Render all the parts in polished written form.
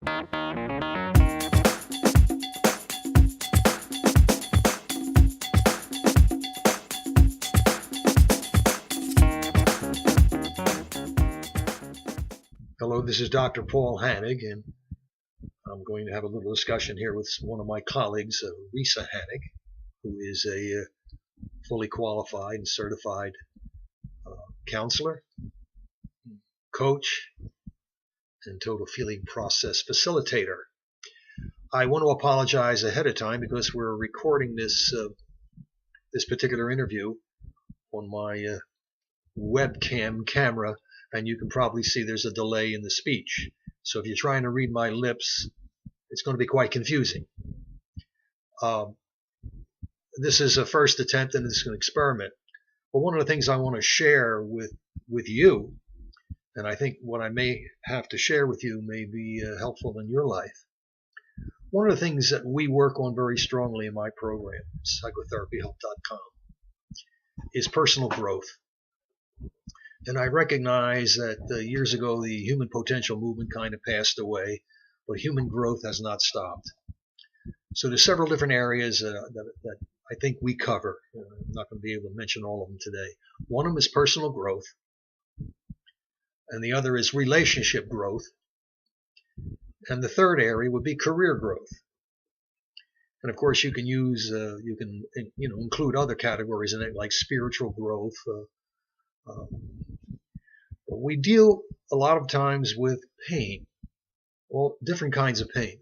Hello, this is Dr. Paul Hannig, and I'm going to have a little discussion here with one of my colleagues, Reisa Hannig, who is a fully qualified and certified counselor, coach, and total feeling process facilitator. I want to apologize ahead of time because we're recording this particular interview on my webcam camera, and you can probably see there's a delay in the speech. So if you're trying to read my lips, it's going to be quite confusing. This is a first attempt and it's an experiment. But one of the things I want to share with you, and I think what I may have to share with you may be helpful in your life. One of the things that we work on very strongly in my program, psychotherapyhelp.com, is personal growth. And I recognize that years ago the human potential movement kind of passed away, but human growth has not stopped. So there's several different areas that I think we cover. I'm not going to be able to mention all of them today. One of them is personal growth, and the other is relationship growth, and the third area would be career growth. And of course, you can include other categories in it, like spiritual growth. But we deal a lot of times with pain, well, different kinds of pain.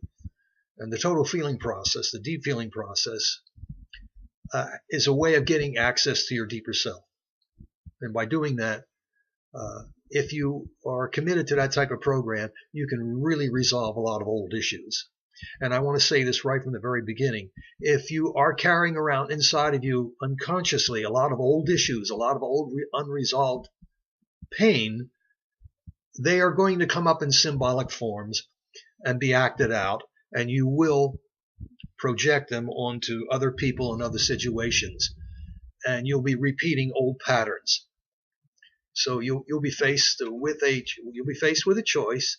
And the total feeling process, the deep feeling process, is a way of getting access to your deeper self. And by doing that, if you are committed to that type of program, you can really resolve a lot of old issues. And I want to say this right from the very beginning. If you are carrying around inside of you unconsciously a lot of old issues, a lot of old unresolved pain, they are going to come up in symbolic forms and be acted out, and you will project them onto other people and other situations, and you'll be repeating old patterns. So you'll be faced with a choice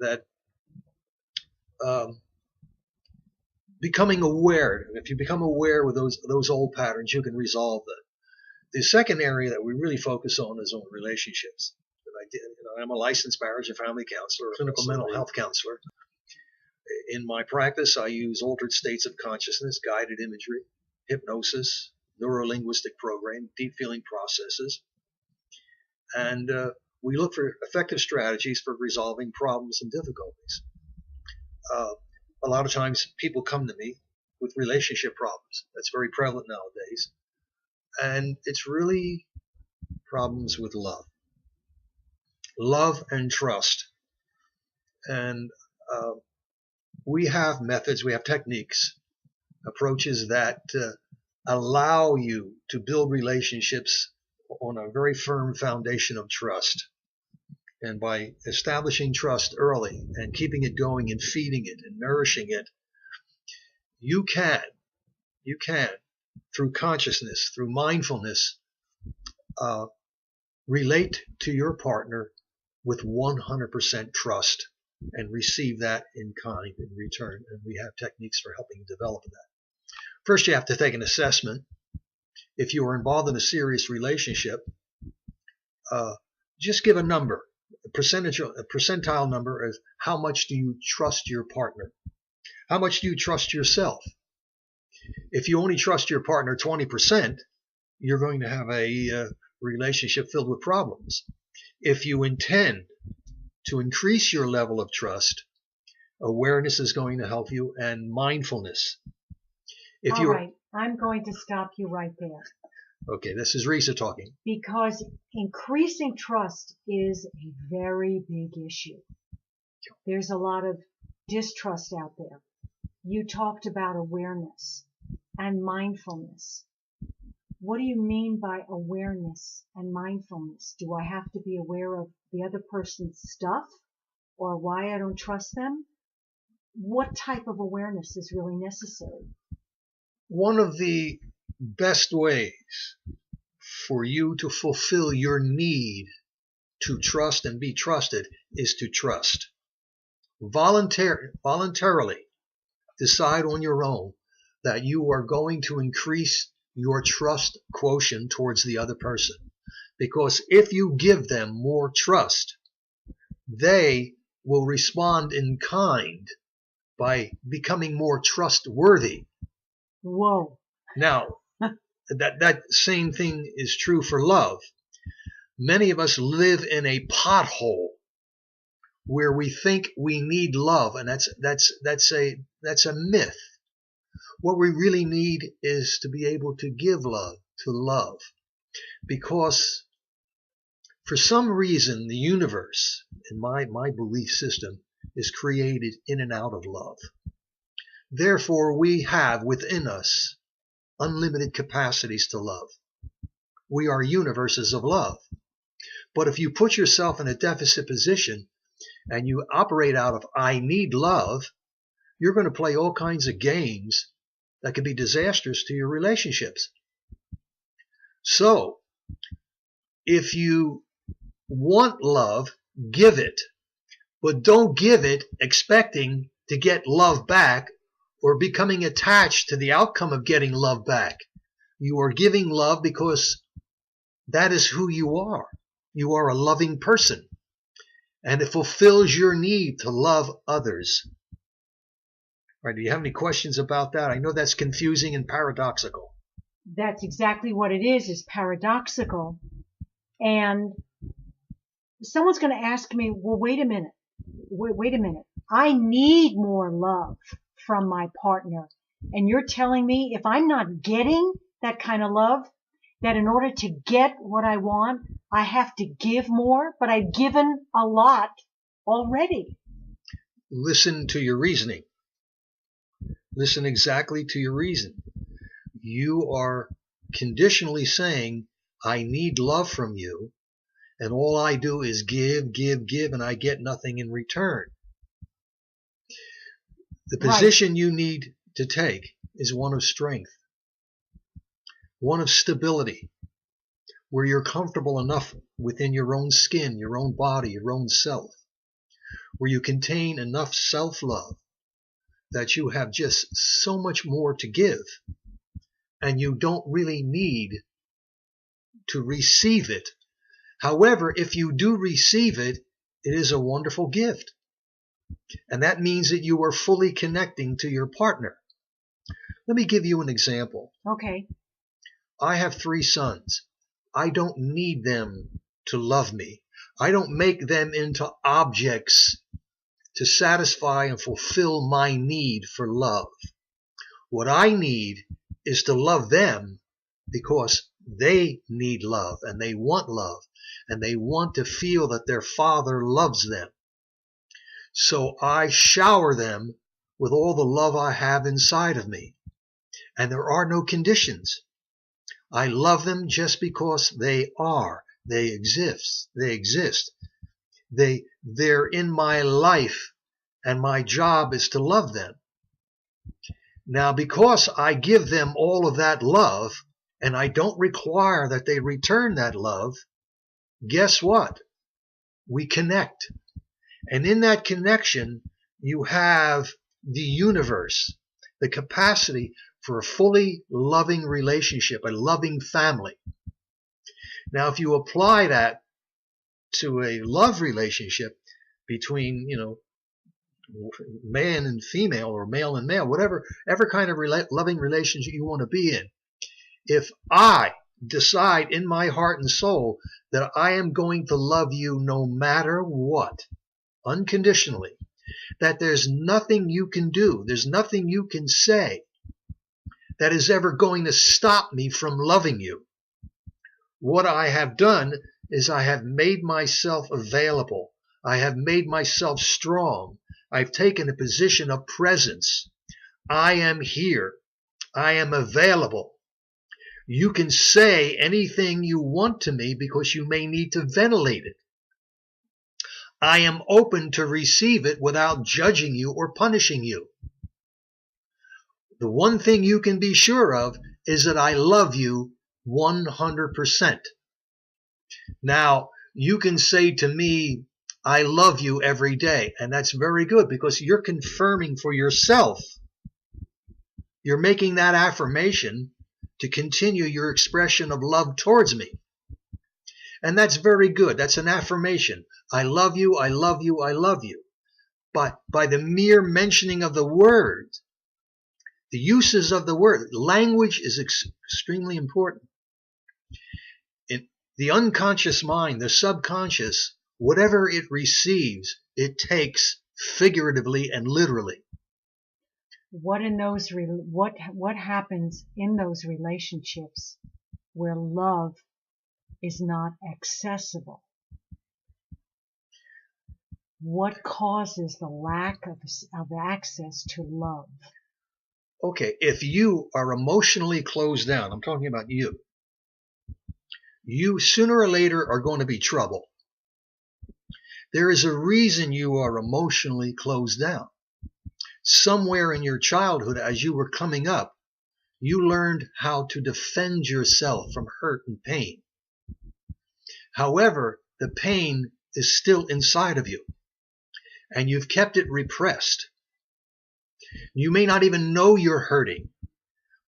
that becoming aware. If you become aware with those old patterns, you can resolve them. The second area that we really focus on is on relationships. I'm a licensed marriage and family counselor, a clinical mental health counselor. In my practice, I use altered states of consciousness, guided imagery, hypnosis, neuro-linguistic programming, deep feeling processes, and we look for effective strategies for resolving problems and difficulties. A lot of times people come to me with relationship problems. That's very prevalent nowadays. And it's really problems with love and trust. And we have methods, we have techniques, approaches that allow you to build relationships on a very firm foundation of trust. And by establishing trust early and keeping it going and feeding it and nourishing it, you can, through consciousness, through mindfulness, relate to your partner with 100% trust and receive that in kind in return. And we have techniques for helping develop that. First, you have to take an assessment. If you are involved in a serious relationship, just give a number, a percentile number of how much do you trust your partner? How much do you trust yourself? If you only trust your partner 20%, you're going to have a relationship filled with problems. If you intend to increase your level of trust, awareness is going to help you, and mindfulness. All right, I'm going to stop you right there. Okay, this is Reisa talking. Because increasing trust is a very big issue. There's a lot of distrust out there. You talked about awareness and mindfulness. What do you mean by awareness and mindfulness? Do I have to be aware of the other person's stuff or why I don't trust them? What type of awareness is really necessary? One of the best ways for you to fulfill your need to trust and be trusted is to trust. voluntarily decide on your own that you are going to increase your trust quotient towards the other person. Because if you give them more trust, they will respond in kind by becoming more trustworthy. Whoa. Now, that same thing is true for love. Many of us live in a pothole where we think we need love, and that's a myth. What we really need is to be able to give love, to love, because for some reason the universe, in my belief system, is created in and out of love. Therefore, we have within us unlimited capacities to love. We are universes of love. But if you put yourself in a deficit position and you operate out of I need love, you're going to play all kinds of games that could be disastrous to your relationships. So, if you want love, give it. But don't give it expecting to get love back or becoming attached to the outcome of getting love back. You are giving love because that is who you are. You are a loving person. And it fulfills your need to love others. All right, do you have any questions about that? I know that's confusing and paradoxical. That's exactly what it is paradoxical. And someone's going to ask me, well, wait a minute. I need more love from my partner. And you're telling me if I'm not getting that kind of love, that in order to get what I want, I have to give more, but I've given a lot already. Listen to your reasoning. Listen exactly to your reason. You are conditionally saying, I need love from you, and all I do is give, and I get nothing in return. The position you need to take is one of strength, one of stability, where you're comfortable enough within your own skin, your own body, your own self, where you contain enough self-love that you have just so much more to give, and you don't really need to receive it. However, if you do receive it, it is a wonderful gift. And that means that you are fully connecting to your partner. Let me give you an example. Okay. I have 3 sons. I don't need them to love me. I don't make them into objects to satisfy and fulfill my need for love. What I need is to love them because they need love and they want to feel that their father loves them. So I shower them with all the love I have inside of me. And there are no conditions. I love them just because they are. They exist. They're in my life, and my job is to love them. Now, because I give them all of that love, and I don't require that they return that love, guess what? We connect. And in that connection, you have the universe, the capacity for a fully loving relationship, a loving family. Now, if you apply that to a love relationship between, man and female or male and male, whatever kind of loving relationship you want to be in, if I decide in my heart and soul that I am going to love you no matter what, unconditionally, that there's nothing you can do, there's nothing you can say that is ever going to stop me from loving you. What I have done is I have made myself available. I have made myself strong. I've taken a position of presence. I am here. I am available. You can say anything you want to me because you may need to ventilate it. I am open to receive it without judging you or punishing you. The one thing you can be sure of is that I love you 100%. Now, you can say to me, I love you every day. And that's very good because you're confirming for yourself. You're making that affirmation to continue your expression of love towards me. And that's very good. That's an affirmation. I love you, I love you, I love you. But by the mere mentioning of the word, the uses of the word, language is extremely important. In the unconscious mind, the subconscious, whatever it receives, it takes figuratively and literally. What happens in those relationships where love is not accessible? What causes the lack of access to love? Okay, if you are emotionally closed down, I'm talking about you sooner or later are going to be trouble. There is a reason you are emotionally closed down. Somewhere in your childhood, as you were coming up, you learned how to defend yourself from hurt and pain. However, the pain is still inside of you, and you've kept it repressed. You may not even know you're hurting,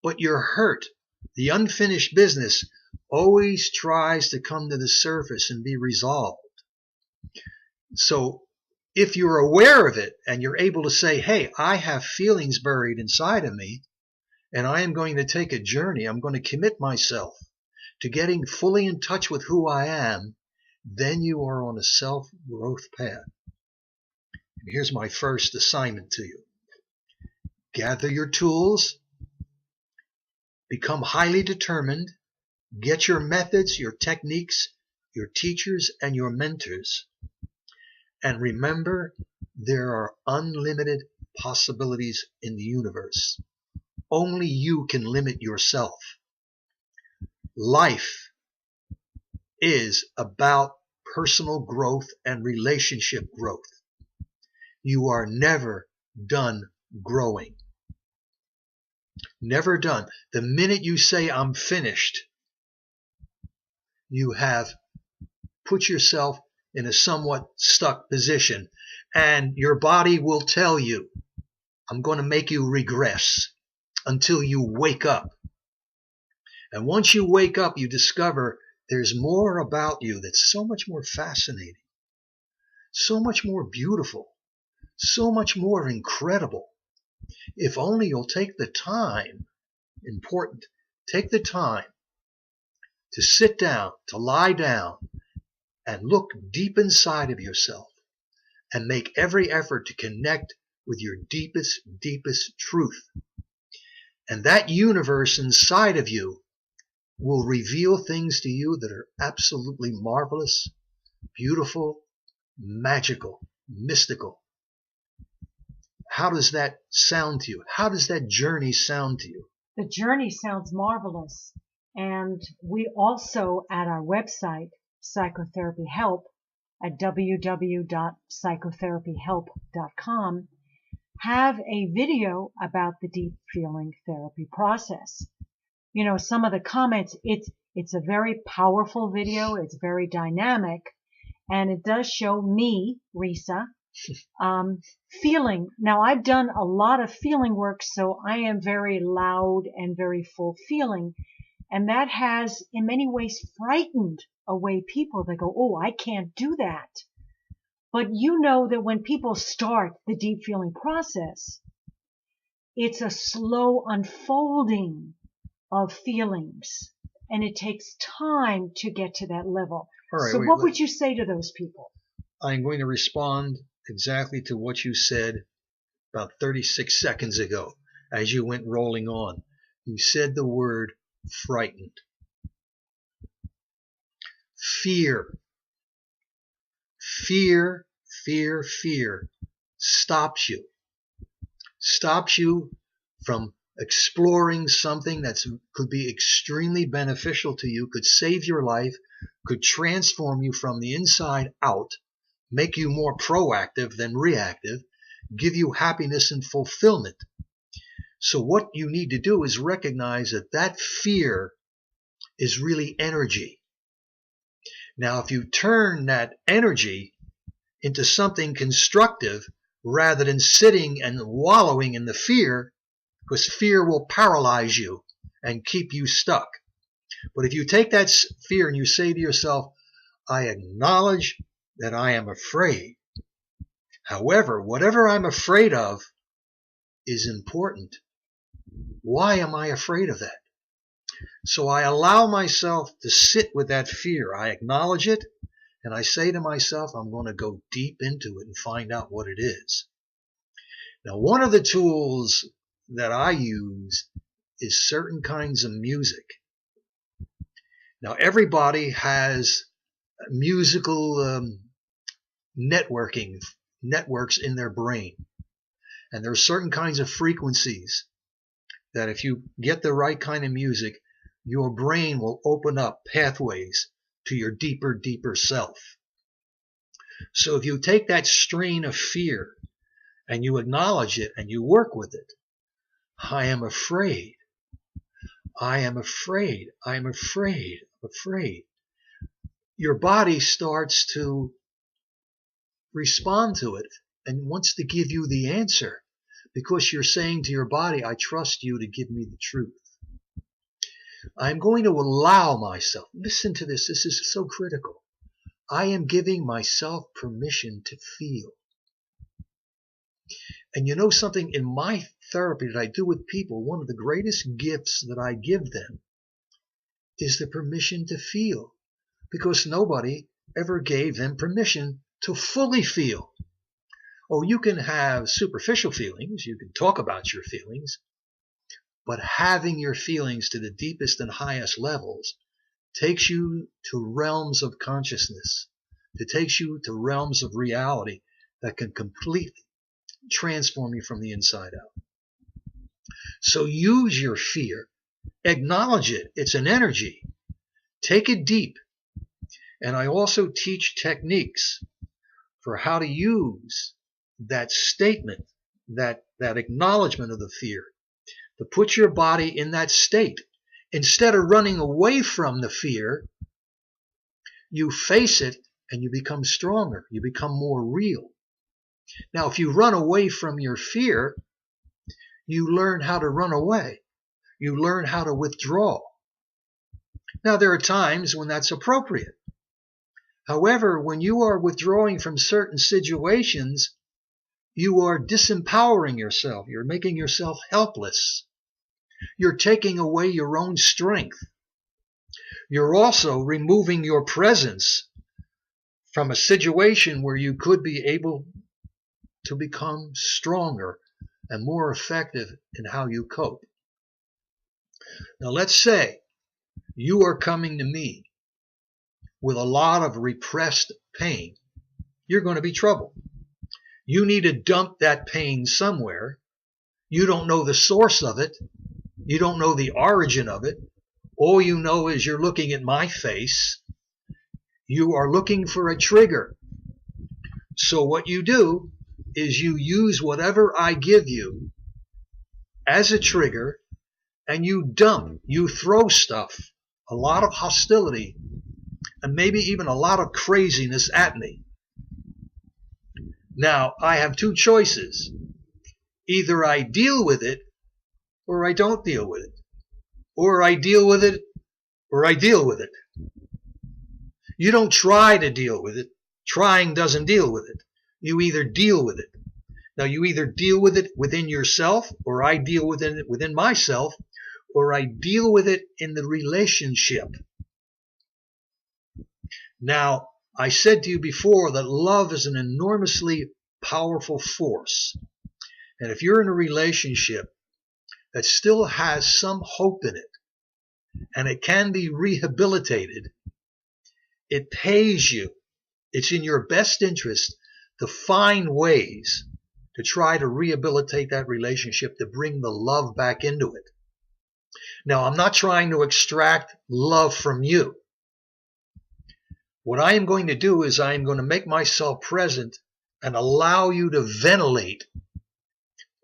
but you're hurt. The unfinished business always tries to come to the surface and be resolved. So if you're aware of it and you're able to say, hey, I have feelings buried inside of me, and I am going to take a journey, I'm going to commit myself to getting fully in touch with who I am, then you are on a self-growth path. And here's my first assignment to you. Gather your tools, become highly determined, get your methods, your techniques, your teachers, and your mentors. And remember, there are unlimited possibilities in the universe. Only you can limit yourself. Life is about personal growth and relationship growth. You are never done growing. Never done. The minute you say, I'm finished, you have put yourself in a somewhat stuck position, and your body will tell you, I'm going to make you regress until you wake up. And once you wake up, you discover there's more about you that's so much more fascinating, so much more beautiful, so much more incredible. If only you'll take the time, important, take the time to sit down, to lie down, and look deep inside of yourself and make every effort to connect with your deepest, deepest truth. And that universe inside of you will reveal things to you that are absolutely marvelous, beautiful, magical, mystical. How does that sound to you? How does that journey sound to you? The journey sounds marvelous. And we also, at our website, Psychotherapy Help, at www.psychotherapyhelp.com, have a video about the deep feeling therapy process. You know, some of the comments, it's a very powerful video, it's very dynamic, and it does show me, Reisa, feeling. Now, I've done a lot of feeling work, so I am very loud and very full feeling, and that has in many ways frightened away people. They go, oh, I can't do that. But you know that when people start the deep feeling process, it's a slow unfolding of feelings, and it takes time to get to that level. All right, so what would you say to those people? I'm going to respond exactly to what you said about 36 seconds ago as you went rolling on. You said the word frightened. Fear. Fear, fear, fear stops you. Stops you from exploring something that could be extremely beneficial to you, could save your life, could transform you from the inside out, make you more proactive than reactive, give you happiness and fulfillment. So what you need to do is recognize that that fear is really energy. Now, if you turn that energy into something constructive rather than sitting and wallowing in the fear, because fear will paralyze you and keep you stuck. But if you take that fear and you say to yourself, I acknowledge that I am afraid. However, whatever I'm afraid of is important. Why am I afraid of that? So I allow myself to sit with that fear. I acknowledge it, and I say to myself, I'm going to go deep into it and find out what it is. Now, one of the tools that I use is certain kinds of music. Now, everybody has musical networks in their brain. And there are certain kinds of frequencies that if you get the right kind of music, your brain will open up pathways to your deeper, deeper self. So if you take that strain of fear and you acknowledge it and you work with it, I am afraid. I am afraid. I am afraid. I'm afraid. Your body starts to respond to it and wants to give you the answer, because you're saying to your body, I trust you to give me the truth. I'm going to allow myself, listen to this, this is so critical. I am giving myself permission to feel. And you know something, in my therapy that I do with people, one of the greatest gifts that I give them is the permission to feel, because nobody ever gave them permission to fully feel. Oh, you can have superficial feelings, you can talk about your feelings, but having your feelings to the deepest and highest levels takes you to realms of consciousness. It takes you to realms of reality that can completely transform you from the inside out. So use your fear, acknowledge it, it's an energy, take it deep. And I also teach techniques for how to use that statement, that acknowledgement of the fear, to put your body in that state. Instead of running away from the fear, you face it and you become stronger. You become more real. Now, if you run away from your fear, you learn how to run away. You learn how to withdraw. Now, there are times when that's appropriate. However, when you are withdrawing from certain situations, you are disempowering yourself. You're making yourself helpless. You're taking away your own strength. You're also removing your presence from a situation where you could be able to become stronger and more effective in how you cope. Now, let's say you are coming to me with a lot of repressed pain. You're going to be troubled. You need to dump that pain somewhere. You don't know the source of it. You don't know the origin of it. All you know is you're looking at my face. You are looking for a trigger. So what you do is you use whatever I give you as a trigger, and you dump, you throw stuff, a lot of hostility, and maybe even a lot of craziness at me. Now, I have two choices. Either I deal with it, or I don't deal with it. Or I deal with it, or I deal with it. You don't try to deal with it. Trying doesn't deal with it. You either deal with it. Now, you either deal with it within yourself, or I deal with it within myself, or I deal with it in the relationship. Now, I said to you before that love is an enormously powerful force. And if you're in a relationship that still has some hope in it, and it can be rehabilitated, it pays you. It's in your best interest to find ways to try to rehabilitate that relationship, to bring the love back into it. Now, I'm not trying to extract love from you. What I am going to do is I am going to make myself present and allow you to ventilate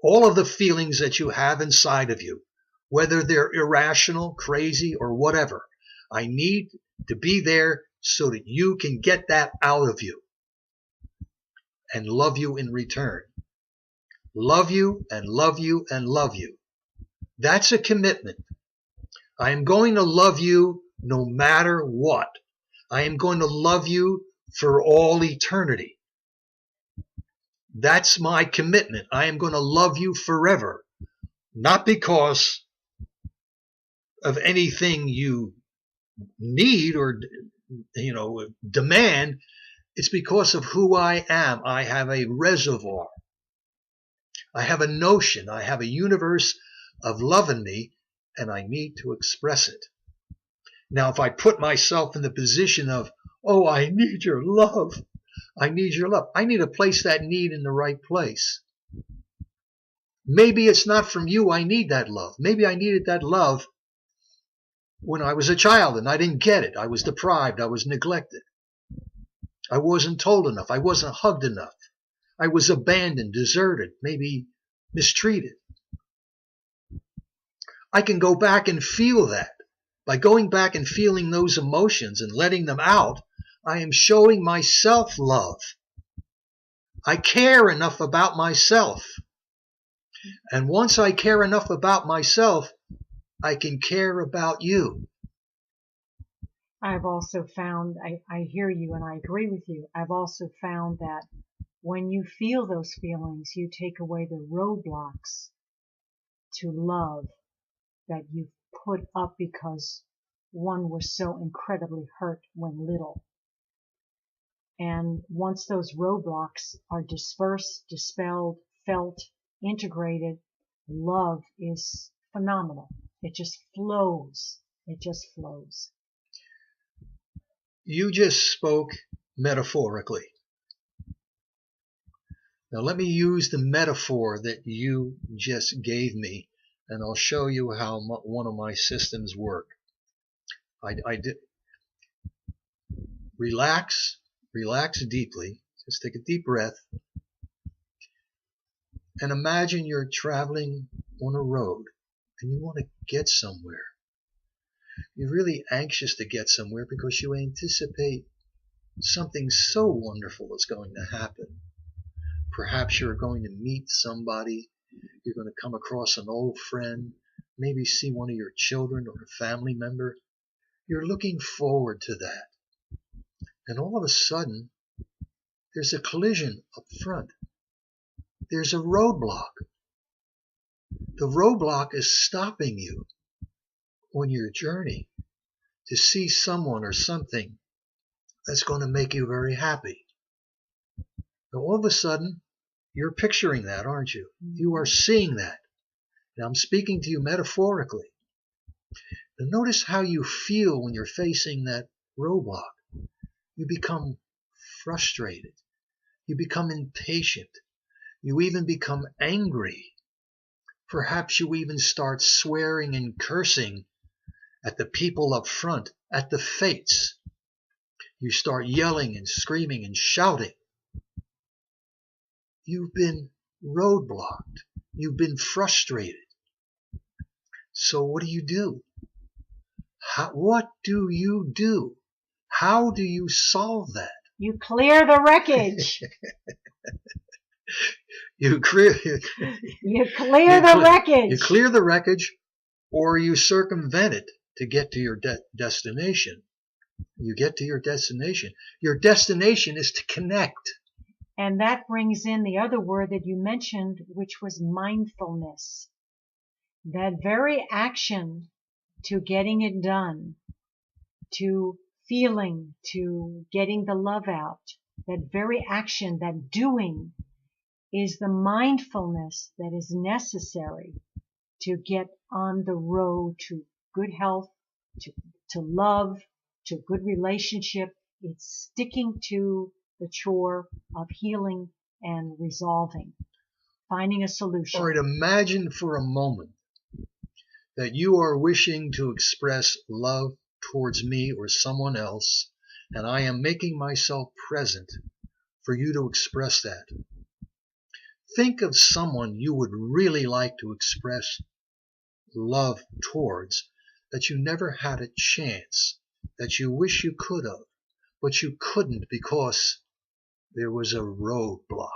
all of the feelings that you have inside of you, whether they're irrational, crazy, or whatever. I need to be there so that you can get that out of you. and love you in return. Love you and love you and love you. That's a commitment. I am going to love you no matter what. I am going to love you for all eternity. That's my commitment. I am going to love you forever. Not because of anything you need or demand. It's because of who I am. I have a reservoir. I have a notion. I have a universe of love in me, and I need to express it. Now, if I put myself in the position of, oh, I need your love, I need your love, I need to place that need in the right place. Maybe it's not from you I need that love. Maybe I needed that love when I was a child and I didn't get it. I was deprived. I was neglected. I wasn't told enough. I wasn't hugged enough. I was abandoned, deserted, maybe mistreated. I can go back and feel that. By going back and feeling those emotions and letting them out, I am showing myself love. I care enough about myself. And once I care enough about myself, I can care about you. I've also found, I hear you and I agree with you. I've also found that when you feel those feelings, you take away the roadblocks to love that you've put up because one was so incredibly hurt when little. And once those roadblocks are dispersed, dispelled, felt, integrated, love is phenomenal. It just flows. It just flows. You just spoke metaphorically. Now let me use the metaphor that you just gave me, and I'll show you how one of my systems work. I did relax deeply. Just take a deep breath and imagine you're traveling on a road and you want to get somewhere. You're really anxious to get somewhere because you anticipate something so wonderful is going to happen. Perhaps you're going to meet somebody. You're going to come across an old friend, maybe see one of your children or a family member. You're looking forward to that. And all of a sudden, there's a collision up front. There's a roadblock. The roadblock is stopping you on your journey to see someone or something that's going to make you very happy. Now, all of a sudden, you're picturing that, aren't you? You are seeing that. Now, I'm speaking to you metaphorically. Now, notice how you feel when you're facing that roadblock. You become frustrated. You become impatient. You even become angry. Perhaps you even start swearing and cursing at the people up front, at the fates. You start yelling and screaming and shouting. You've been roadblocked. You've been frustrated. So what do? What do you do? How do you solve that? You clear the wreckage. You clear the wreckage. You clear the wreckage, or you circumvent it to get to your destination. You get to your destination. Your destination is to connect. And that brings in the other word that you mentioned, which was mindfulness. That very action to getting it done, to feeling, to getting the love out, that very action, that doing, is the mindfulness that is necessary to get on the road to good health, to love, to good relationship. It's sticking to the chore of healing and resolving, finding a solution. All right, imagine for a moment that you are wishing to express love towards me or someone else, and I am making myself present for you to express that. Think of someone you would really like to express love towards, that you never had a chance, that you wish you could have, but you couldn't because there was a roadblock.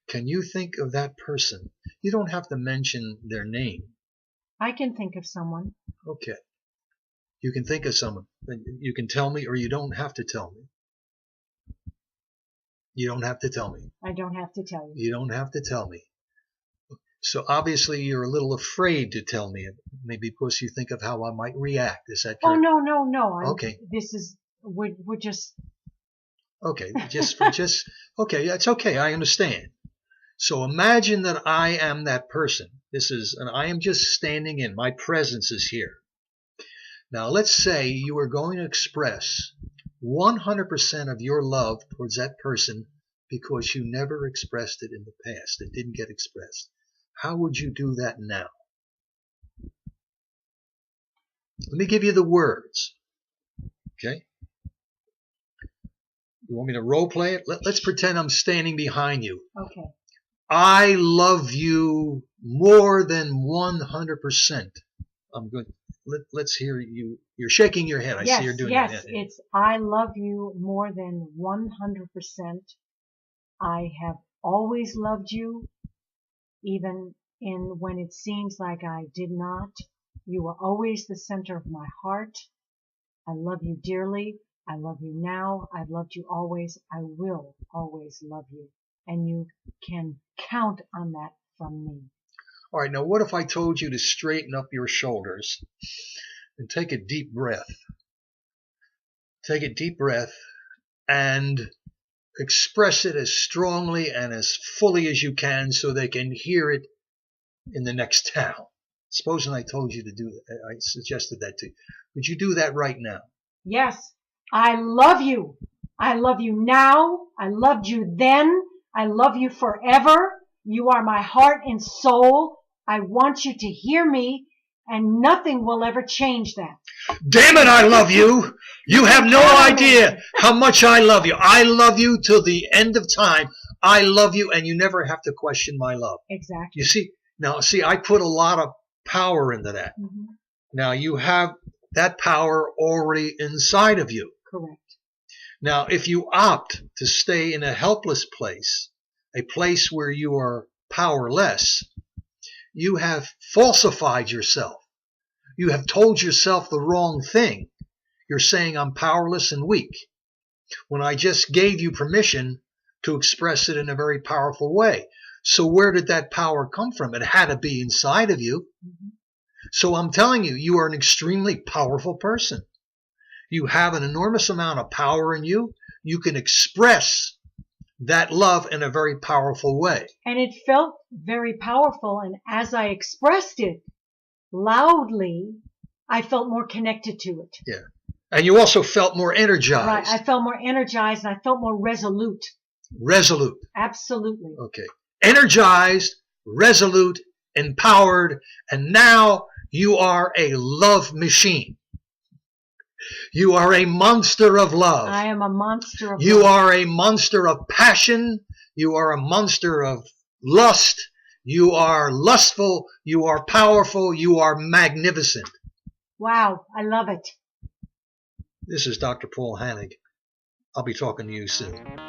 Can you think of that person? You don't have to mention their name. I can think of someone. Okay. You can think of someone. You can tell me, or you don't have to tell me. You don't have to tell me. I don't have to tell you. You don't have to tell me. So obviously you're a little afraid to tell me, maybe because you think of how I might react. Is that correct? Oh, no. Okay. We're just. Okay. Okay. That's okay. I understand. So imagine that I am that person. And I am just standing in. My presence is here. Now let's say you are going to express 100% of your love towards that person because you never expressed it in the past. It didn't get expressed. How would you do that now? Let me give you the words. Okay? You want me to role play it? Let's pretend I'm standing behind you. Okay. I love you more than 100%. I'm good. Let's hear you. You're shaking your head. I see you're doing that. Yes, it's I love you more than 100%. I have always loved you, even when it seems like I did not. You were always the center of my heart. I love you dearly. I love you now. I've loved you always. I will always love you. And you can count on that from me. All right, now what if I told you to straighten up your shoulders and take a deep breath? Take a deep breath and express it as strongly and as fully as you can so they can hear it in the next town. Supposing I told you to do that, I suggested that to you. Would you do that right now? Yes, I love you. I love you now. I loved you then. I love you forever. You are my heart and soul. I want you to hear me, and nothing will ever change that. Damn it, I love you. You have no idea how much I love you. I love you till the end of time. I love you, and you never have to question my love. Exactly. You see, I put a lot of power into that. Mm-hmm. Now, you have that power already inside of you. Correct. Now, if you opt to stay in a helpless place, a place where you are powerless, you have falsified yourself. You have told yourself the wrong thing. You're saying I'm powerless and weak, when I just gave you permission to express it in a very powerful way. So where did that power come from? It had to be inside of you. Mm-hmm. So I'm telling you, you are an extremely powerful person. You have an enormous amount of power in you. You can express that love in a very powerful way. And it felt very powerful. And as I expressed it loudly, I felt more connected to it. Yeah. And you also felt more energized. Right. I felt more energized and I felt more resolute. Resolute. Absolutely. Okay. Energized, resolute, empowered, and now you are a love machine. You are a monster of love. I am a monster of love. You are a monster of passion. You are a monster of lust. You are lustful. You are powerful. You are magnificent. Wow, I love it. This is Dr. Paul Hannig. I'll be talking to you soon.